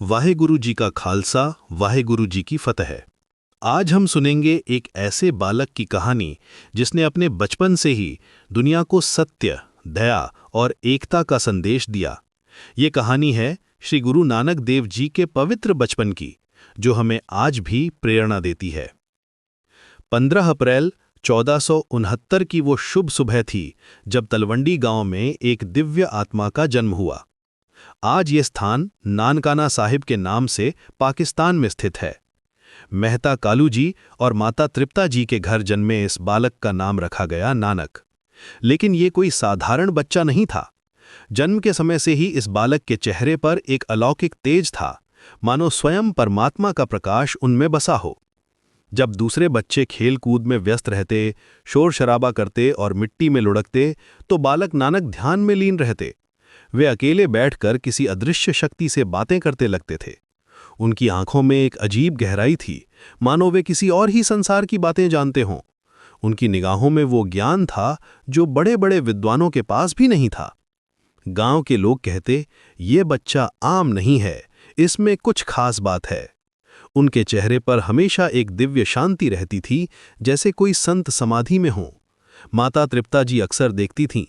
वाहेगुरु जी का खालसा, वाहेगुरु जी की फतह। आज हम सुनेंगे एक ऐसे बालक की कहानी जिसने अपने बचपन से ही दुनिया को सत्य, दया और एकता का संदेश दिया। ये कहानी है श्री गुरु नानक देव जी के पवित्र बचपन की, जो हमें आज भी प्रेरणा देती है। 15 अप्रैल 1469 की वो शुभ सुबह थी जब तलवंडी गांव में एक दिव्य आत्मा का जन्म हुआ। आज ये स्थान नानकाना साहिब के नाम से पाकिस्तान में स्थित है। मेहता कालू जी और माता तृप्ता जी के घर जन्मे इस बालक का नाम रखा गया नानक। लेकिन ये कोई साधारण बच्चा नहीं था। जन्म के समय से ही इस बालक के चेहरे पर एक अलौकिक तेज था, मानो स्वयं परमात्मा का प्रकाश उनमें बसा हो। जब दूसरे बच्चे खेल कूद में व्यस्त रहते, शोर शराबा करते और मिट्टी में लुढ़कते, तो बालक नानक ध्यान में लीन रहते। वे अकेले बैठकर किसी अदृश्य शक्ति से बातें करते लगते थे। उनकी आंखों में एक अजीब गहराई थी, मानो वे किसी और ही संसार की बातें जानते हों। उनकी निगाहों में वो ज्ञान था जो बड़े बड़े विद्वानों के पास भी नहीं था। गांव के लोग कहते, ये बच्चा आम नहीं है, इसमें कुछ खास बात है। उनके चेहरे पर हमेशा एक दिव्य शांति रहती थी, जैसे कोई संत समाधि में हो। माता तृप्ता जी अक्सर देखती थीं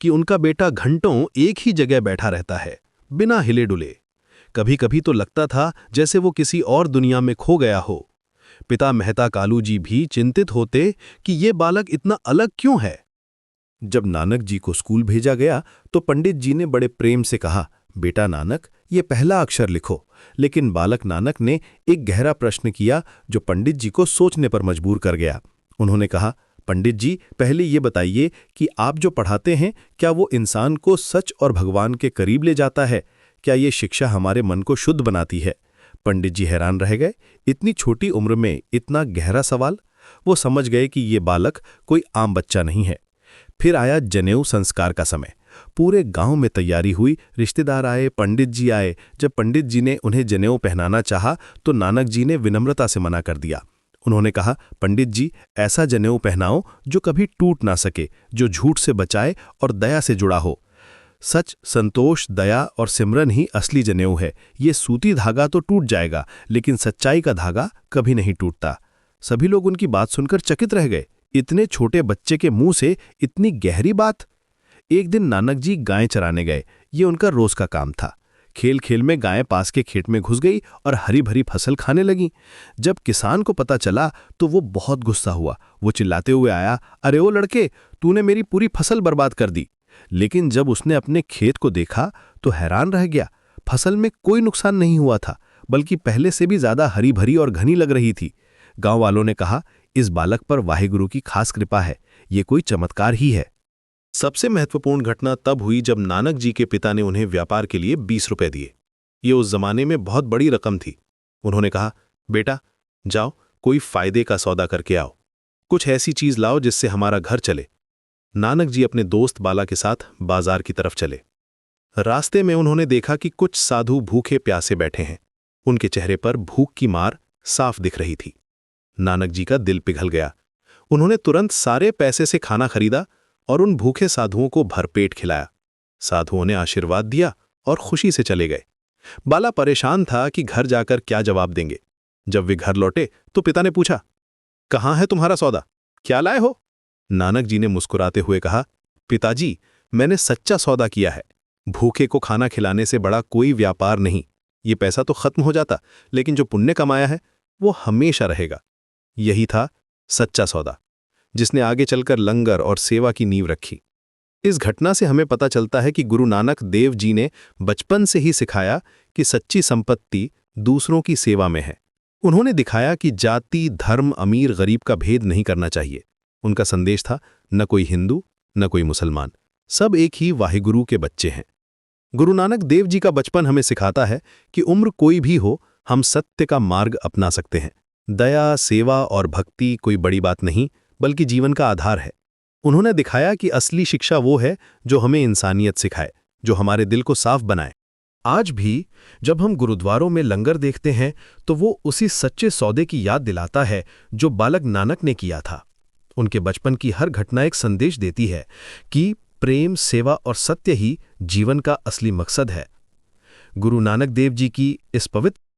कि उनका बेटा घंटों एक ही जगह बैठा रहता है, बिना हिले डुले। कभी कभी तो लगता था जैसे वो किसी और दुनिया में खो गया हो। पिता मेहता कालू जी भी चिंतित होते कि ये बालक इतना अलग क्यों है। जब नानक जी को स्कूल भेजा गया तो पंडित जी ने बड़े प्रेम से कहा, बेटा नानक, ये पहला अक्षर लिखो। लेकिन बालक नानक ने एक गहरा प्रश्न किया जो पंडित जी को सोचने पर मजबूर कर गया। उन्होंने कहा, पंडित जी, पहले ये बताइए कि आप जो पढ़ाते हैं, क्या वो इंसान को सच और भगवान के करीब ले जाता है? क्या ये शिक्षा हमारे मन को शुद्ध बनाती है? पंडित जी हैरान रह गए। इतनी छोटी उम्र में इतना गहरा सवाल। वो समझ गए कि ये बालक कोई आम बच्चा नहीं है। फिर आया जनेऊ संस्कार का समय। पूरे गांव में तैयारी हुई, रिश्तेदार आए, पंडित जी आए। जब पंडित जी ने उन्हें जनेऊ पहनाना चाहा तो नानक जी ने विनम्रता से मना कर दिया। उन्होंने कहा, पंडित जी, ऐसा जनेऊ पहनाओ जो कभी टूट ना सके, जो झूठ से बचाए और दया से जुड़ा हो। सच, संतोष, दया और सिमरन ही असली जनेऊ है। ये सूती धागा तो टूट जाएगा, लेकिन सच्चाई का धागा कभी नहीं टूटता। सभी लोग उनकी बात सुनकर चकित रह गए। इतने छोटे बच्चे के मुंह से इतनी गहरी बात। एक दिन नानक जी गायें चराने गए। ये उनका रोज का काम था। खेल खेल में गायें पास के खेत में घुस गई और हरी भरी फसल खाने लगी। जब किसान को पता चला तो वो बहुत गुस्सा हुआ। वो चिल्लाते हुए आया, अरे ओ लड़के, तूने मेरी पूरी फसल बर्बाद कर दी। लेकिन जब उसने अपने खेत को देखा तो हैरान रह गया। फसल में कोई नुकसान नहीं हुआ था, बल्कि पहले से भी ज्यादा हरी भरी और घनी लग रही थी। गांव वालों ने कहा, इस बालक पर वाहेगुरु की खास कृपा है, ये कोई चमत्कार ही है। सबसे महत्वपूर्ण घटना तब हुई जब नानक जी के पिता ने उन्हें व्यापार के लिए 20 रुपए दिए। ये उस जमाने में बहुत बड़ी रकम थी। उन्होंने कहा, बेटा जाओ, कोई फायदे का सौदा करके आओ, कुछ ऐसी चीज लाओ जिससे हमारा घर चले। नानक जी अपने दोस्त बाला के साथ बाजार की तरफ चले। रास्ते में उन्होंने देखा कि कुछ साधु भूखे प्यासे बैठे हैं। उनके चेहरे पर भूख की मार साफ दिख रही थी। नानक जी का दिल पिघल गया। उन्होंने तुरंत सारे पैसे से खाना खरीदा और उन भूखे साधुओं को भरपेट खिलाया। साधुओं ने आशीर्वाद दिया और खुशी से चले गए। बाला परेशान था कि घर जाकर क्या जवाब देंगे। जब वे घर लौटे तो पिता ने पूछा, कहाँ है तुम्हारा सौदा, क्या लाए हो? नानक जी ने मुस्कुराते हुए कहा, पिताजी, मैंने सच्चा सौदा किया है। भूखे को खाना खिलाने से बड़ा कोई व्यापार नहीं। ये पैसा तो खत्म हो जाता, लेकिन जो पुण्य कमाया है वो हमेशा रहेगा। यही था सच्चा सौदा, जिसने आगे चलकर लंगर और सेवा की नींव रखी। इस घटना से हमें पता चलता है कि गुरु नानक देव जी ने बचपन से ही सिखाया कि सच्ची संपत्ति दूसरों की सेवा में है। उन्होंने दिखाया कि जाति, धर्म, अमीर गरीब का भेद नहीं करना चाहिए। उनका संदेश था, न कोई हिंदू न कोई मुसलमान, सब एक ही वाहेगुरु के बच्चे हैं। गुरु नानक देव जी का बचपन हमें सिखाता है कि उम्र कोई भी हो, हम सत्य का मार्ग अपना सकते हैं। दया, सेवा और भक्ति कोई बड़ी बात नहीं, बल्कि जीवन का आधार है। उन्होंने दिखाया कि असली शिक्षा वो है जो हमें इंसानियत सिखाए, जो हमारे दिल को साफ बनाए। आज भी जब हम गुरुद्वारों में लंगर देखते हैं तो वो उसी सच्चे सौदे की याद दिलाता है जो बालक नानक ने किया था। उनके बचपन की हर घटना एक संदेश देती है कि प्रेम, सेवा और सत्य ही जीवन का असली मकसद है। गुरु नानक देव जी की इस पवित्र